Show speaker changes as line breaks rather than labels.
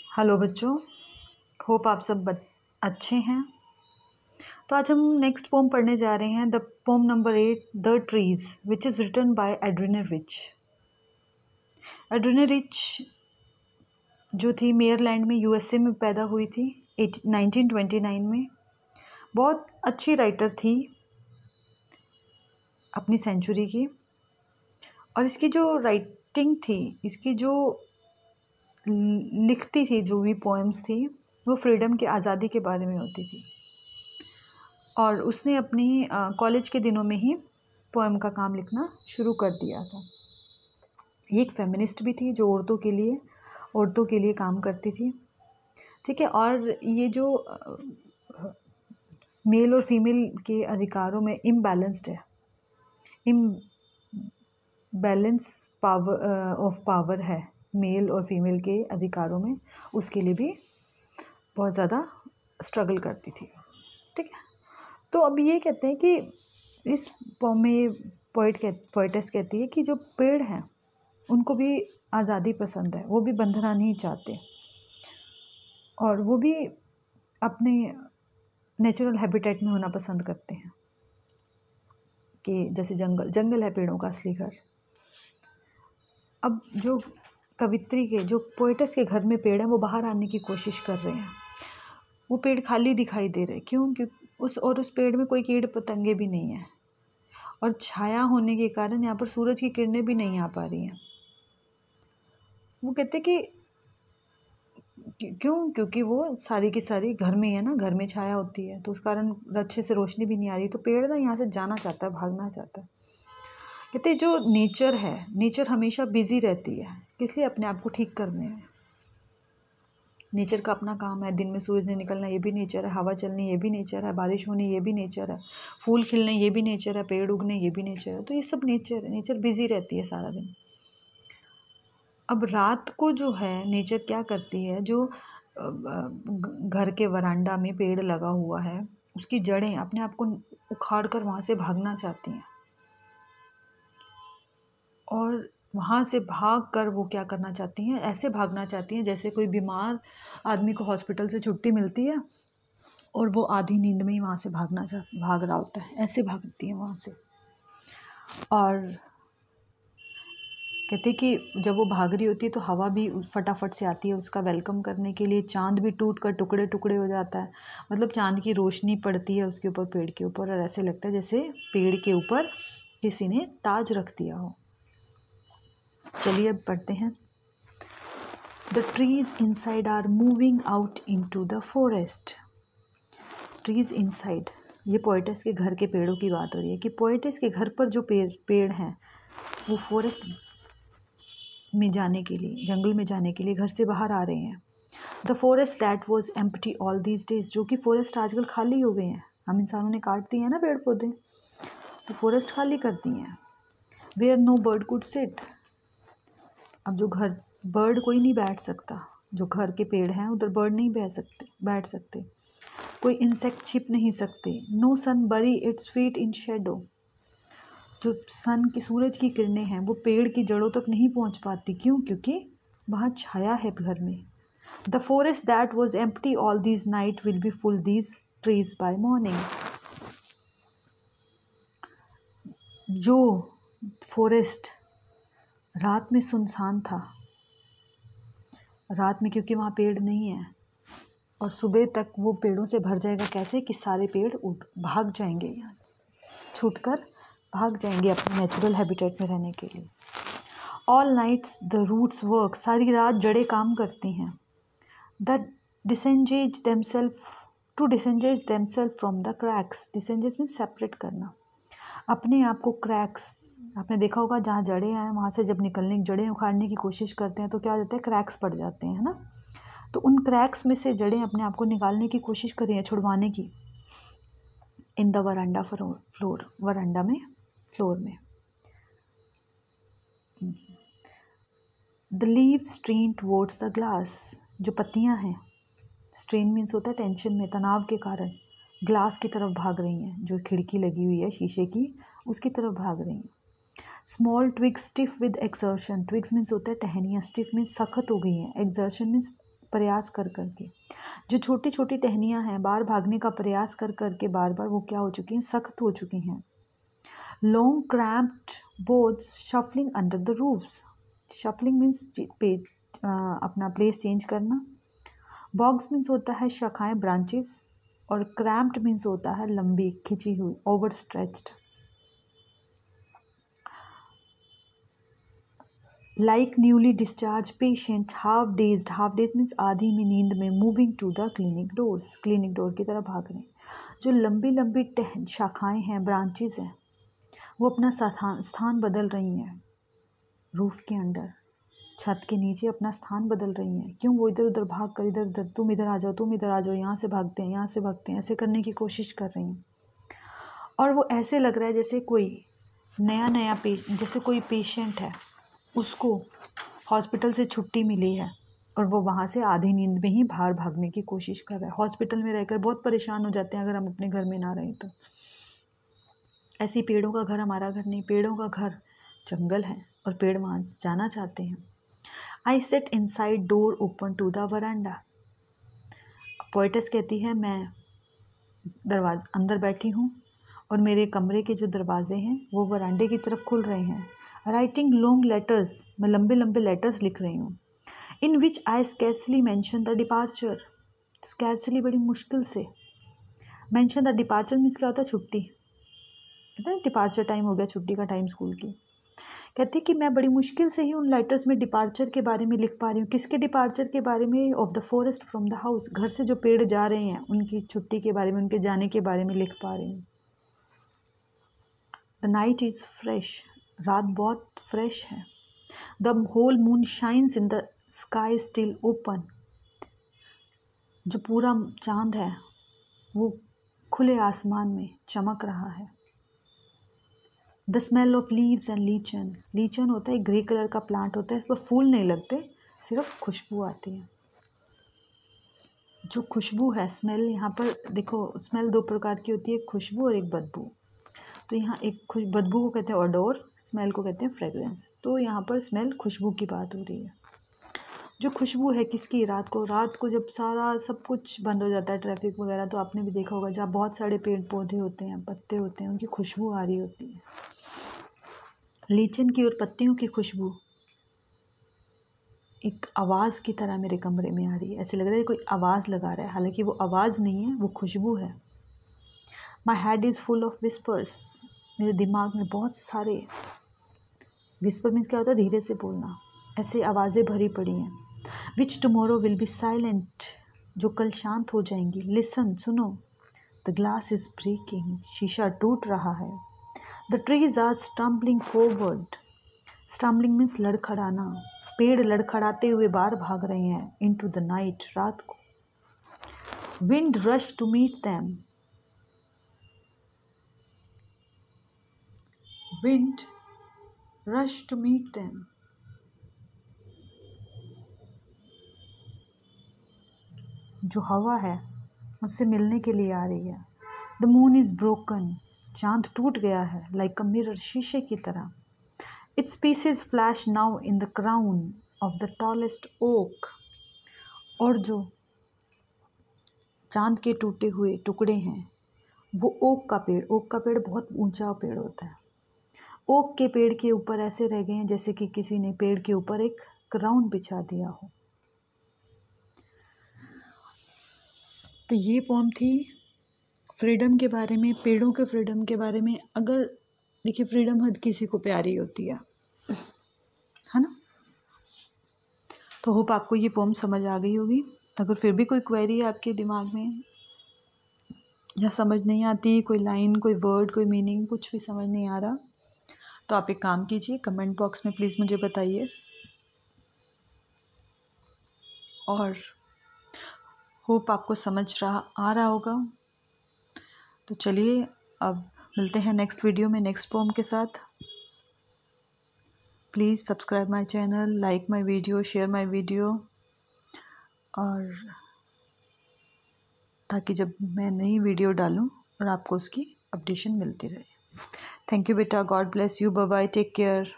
Hello बच्चों, hope आप सब अच्छे हैं। तो आज हम नेक्स्ट पोम पढ़ने जा रहे हैं, the poem number 8, the trees, which is written by Adrienne Rich. Adrienne Rich जो थी मेयरलैंड में यूएसए में पैदा हुई थी 1929 में। बहुत अच्छी राइटर थी अपनी सेंचुरी की, और इसकी जो राइटिंग थी, इसकी जो लिखती थी, जो भी पोएम्स थी, वो फ्रीडम की आज़ादी के बारे में होती थी। और उसने अपनी कॉलेज के दिनों में ही पोएम का काम लिखना शुरू कर दिया था। ये एक फेमिनिस्ट भी थी जो औरतों के लिए काम करती थी, ठीक है। और ये जो मेल और फीमेल के अधिकारों में इम्बैलेंस्ड है, इम्बैलेंस पावर ऑफ पावर है मेल और फीमेल के अधिकारों में, उसके लिए भी बहुत ज़्यादा स्ट्रगल करती थी, ठीक है। तो अब ये कहते हैं कि इस पोम में पोएटेस कहती है कि जो पेड़ हैं उनको भी आज़ादी पसंद है, वो भी बंधना नहीं चाहते, और वो भी अपने नेचुरल हैबिटेट में होना पसंद करते हैं, कि जैसे जंगल है पेड़ों का असली घर। अब जो कवित्री के, जो पोएटेस के घर में पेड़ हैं, वो बाहर आने की कोशिश कर रहे हैं। वो पेड़ खाली दिखाई दे रहे, क्योंकि उस पेड़ में कोई कीड़ पतंगे भी नहीं है, और छाया होने के कारण यहाँ पर सूरज की किरणें भी नहीं आ पा रही हैं। वो कहते कि क्योंकि वो सारी की सारी घर में है ना, घर में छाया होती है, तो उस कारण अच्छे से रोशनी भी नहीं आ रही, तो पेड़ ना यहाँ से जाना चाहता है, भागना चाहता है। कहते जो नेचर है, नेचर हमेशा बिजी रहती है, इसलिए अपने आप को ठीक करने में। नेचर का अपना काम है, दिन में सूरज ने निकलना ये भी नेचर है, हवा चलनी ये भी नेचर है, बारिश होनी ये भी नेचर है, फूल खिलने ये भी नेचर है, पेड़ उगने ये भी नेचर है। तो ये सब नेचर है, नेचर बिजी रहती है सारा दिन। अब रात को जो है नेचर क्या करती है, जो घर के वरांडा में पेड़ लगा हुआ है, उसकी जड़ें अपने आप को उखाड़ कर वहाँ से भागना चाहती हैं, और वहाँ से भाग कर वो क्या करना चाहती हैं, ऐसे भागना चाहती हैं जैसे कोई बीमार आदमी को हॉस्पिटल से छुट्टी मिलती है और वो आधी नींद में ही वहाँ से भाग रहा होता है, ऐसे भागती हैं वहाँ से। और कहते कि जब वो भाग रही होती है तो हवा भी फटाफट से आती है उसका वेलकम करने के लिए, चांद भी टूट कर टुकड़े टुकड़े हो जाता है, मतलब चांद की रोशनी पड़ती है उसके ऊपर, पेड़ के ऊपर, और ऐसे लगता है जैसे पेड़ के ऊपर किसी ने ताज रख दिया हो। चलिए अब पढ़ते हैं। The trees inside are moving out into the forest. Trees inside, ये पोएटेस के घर के पेड़ों की बात हो रही है, कि पोएटेस के घर पर जो पेड़ हैं वो फॉरेस्ट में जाने के लिए, जंगल में जाने के लिए घर से बाहर आ रहे हैं। The forest that was empty all these days, जो कि फॉरेस्ट आजकल खाली हो गए हैं, हम इंसानों ने काट दिए हैं ना पेड़ पौधे, तो फॉरेस्ट खाली कर दिए हैं। Where no bird could sit, अब जो घर, बर्ड कोई नहीं बैठ सकता, जो घर के पेड़ हैं उधर बर्ड नहीं बैठ सकते, कोई इंसेक्ट छिप नहीं सकते। नो सन बरी इट्स फीट इन शेडो, जो सन की, सूरज की किरणें हैं वो पेड़ की जड़ों तक नहीं पहुंच पाती, क्यों? क्योंकि वहाँ छाया है घर में। The forest that was empty all these night will be full these trees by morning, जो फॉरेस्ट रात में सुनसान था, रात में क्योंकि वहाँ पेड़ नहीं है, और सुबह तक वो पेड़ों से भर जाएगा। कैसे? कि सारे पेड़ भाग जाएंगे, यहाँ छूटकर भाग जाएंगे अपने नेचुरल हैबिटेट में रहने के लिए। All nights the roots work, सारी रात जड़ें काम करती हैं। The disengages themselves from the cracks, disengages mean separate करना, अपने आप को क्रैक्स, आपने देखा होगा जहाँ जड़ें हैं वहाँ से जब जड़ें उखाड़ने की कोशिश करते हैं तो क्या हो जाता है, क्रैक्स पड़ जाते हैं, है ना। तो उन क्रैक्स में से जड़ें अपने आप को निकालने की कोशिश कर रही हैं, छुड़वाने की। इन द वरांडा फ्लोर, वरांडा में, फ्लोर में। The leave स्ट्रीन towards the glass, जो पत्तियां हैं, स्ट्रेन मीन्स होता है टेंशन में, तनाव के कारण ग्लास की तरफ भाग रही हैं, जो खिड़की लगी हुई है शीशे की, उसकी तरफ भाग रही हैं। Small twigs stiff with exertion, twigs means होता है टहनियाँ, स्टिफ मीन्स सख्त हो गई हैं, एक्सर्शन मीन्स प्रयास कर करके। जो छोटी छोटी टहनियाँ हैं बाहर भागने का प्रयास कर करके बार बार वो क्या हो चुकी हैं, सख्त हो चुकी हैं। Long cramped boards shuffling under the roofs. Shuffling means अपना प्लेस चेंज करना। बॉग्स मीन्स होता है शाखाएं, ब्रांचेस। और क्रैम्प्ड मीन्स होता है लंबी, खिंची हुई, over stretched. Like newly discharge patient, half dazed means आधी में नींद में, moving to the clinic doors, clinic door की तरफ भाग रहे हैं। जो लंबी लंबी शाखाएं हैं, ब्रांचेस हैं, वो अपना स्थान बदल रही हैं। रूफ के अंडर, छत के नीचे अपना स्थान बदल रही हैं। क्यों? वो इधर उधर भाग कर, इधर उधर, तुम इधर आ जाओ, तुम इधर आ जाओ, यहाँ से भागते हैं, यहाँ से भागते हैं, ऐसे करने की कोशिश कर रही हैं। और वो ऐसे लग रहा है जैसे कोई नया जैसे कोई पेशेंट है, उसको हॉस्पिटल से छुट्टी मिली है और वो वहाँ से आधी नींद में ही बाहर भागने की कोशिश कर रहा है। हॉस्पिटल में रहकर बहुत परेशान हो जाते हैं अगर हम अपने घर में ना रहें तो। ऐसी पेड़ों का घर हमारा घर नहीं, पेड़ों का घर जंगल है और पेड़ वहाँ जाना चाहते हैं। I sit inside, door open to the veranda. Poetess कहती है मैं अंदर बैठी हूँ और मेरे कमरे के जो दरवाजे हैं वो वरांडे की तरफ खुल रहे हैं। राइटिंग लॉन्ग लेटर्स, मैं लंबे लंबे लेटर्स लिख रही हूँ। In which I scarcely mention the departure, scarcely बड़ी मुश्किल से, मैंशन द डिपार्चर मीन्स क्या होता है, छुट्टी। कहते हैं डिपार्चर टाइम हो गया, छुट्टी का टाइम स्कूल की। कहती कि मैं बड़ी मुश्किल से ही उन लेटर्स में डिपार्चर के बारे में लिख पा रही हूँ। किसके डिपार्चर के बारे में? Of the forest from the house, घर से जो पेड़ जा रहे हैं उनकी छुट्टी के बारे में, उनके जाने के बारे में लिख पा रही हूँ। द नाइट इज़ फ्रेश, रात बहुत फ्रेश है। The whole moon shines in the sky still open, जो पूरा चांद है वो खुले आसमान में चमक रहा है। The smell of leaves and lichen, lichen होता है ग्रे कलर का प्लांट होता है, इस पर फूल नहीं लगते, सिर्फ खुशबू आती है। जो खुशबू है, स्मेल, यहाँ पर देखो स्मेल दो प्रकार की होती है, खुशबू और एक बदबू। तो यहाँ एक बदबू को कहते हैं ओडोर, स्मेल को कहते हैं फ्रेगरेंस। तो यहाँ पर स्मेल खुशबू की बात हो रही है। जो खुशबू है किसकी? रात को जब सारा सब कुछ बंद हो जाता है, ट्रैफिक वगैरह, तो आपने भी देखा होगा जहाँ बहुत सारे पेड़ पौधे होते हैं, पत्ते होते हैं, उनकी खुशबू आ रही होती है। लीचन की और पत्तियों की खुशबू एक आवाज़ की तरह मेरे कमरे में आ रही है। ऐसे लग रहा है कोई आवाज़ लगा रहा है, हालांकि वो आवाज़ नहीं है, वो खुशबू है। My head is full of whispers, मेरे दिमाग में बहुत सारे, विस्पर मीन्स क्या होता है? धीरे से बोलना, ऐसे आवाज़ें भरी पड़ी हैं। विच टुमारो विल बी साइलेंट, जो कल शांत हो जाएंगी। लिसन, सुनो। द ग्लास इज़ ब्रेकिंग, शीशा टूट रहा है। The trees are stumbling forward, stumbling means लड़खड़ाना, पेड़ लड़खड़ाते हुए बाहर भाग रहे हैं। इनटू द नाइट, रात को। Wind rush to meet them, wind rush to meet them, जो हवा है उससे मिलने के लिए आ रही है। द मून इज़ ब्रोकन, चांद टूट गया है। लाइक अ मिरर, शीशे की तरह। Its pieces flash now in the crown of the tallest oak, और जो चांद के टूटे हुए टुकड़े हैं वो ओक का पेड़ बहुत ऊंचा पेड़ होता है। ओक के पेड़ के ऊपर ऐसे रह गए हैं जैसे कि किसी ने पेड़ के ऊपर एक क्राउन बिछा दिया हो। तो ये पोम थी फ्रीडम के बारे में, पेड़ों के फ्रीडम के बारे में। अगर देखिए, फ्रीडम हर किसी को प्यारी होती है ना। तो होप आपको ये पोम समझ आ गई होगी। अगर फिर भी कोई क्वेरी है आपके दिमाग में या समझ नहीं आती, कोई लाइन, कोई वर्ड, कोई मीनिंग, कुछ भी समझ नहीं आ रहा, तो आप एक काम कीजिए, कमेंट बॉक्स में प्लीज़ मुझे बताइए। और होप आपको आ रहा होगा। तो चलिए अब मिलते हैं नेक्स्ट वीडियो में नेक्स्ट पोम के साथ। Please subscribe my channel, like my video, share my video, और ताकि जब मैं नई वीडियो डालूं और आपको उसकी अपडेशन मिलती रहे। थैंक यू बेटा, God bless you, bye bye, take care.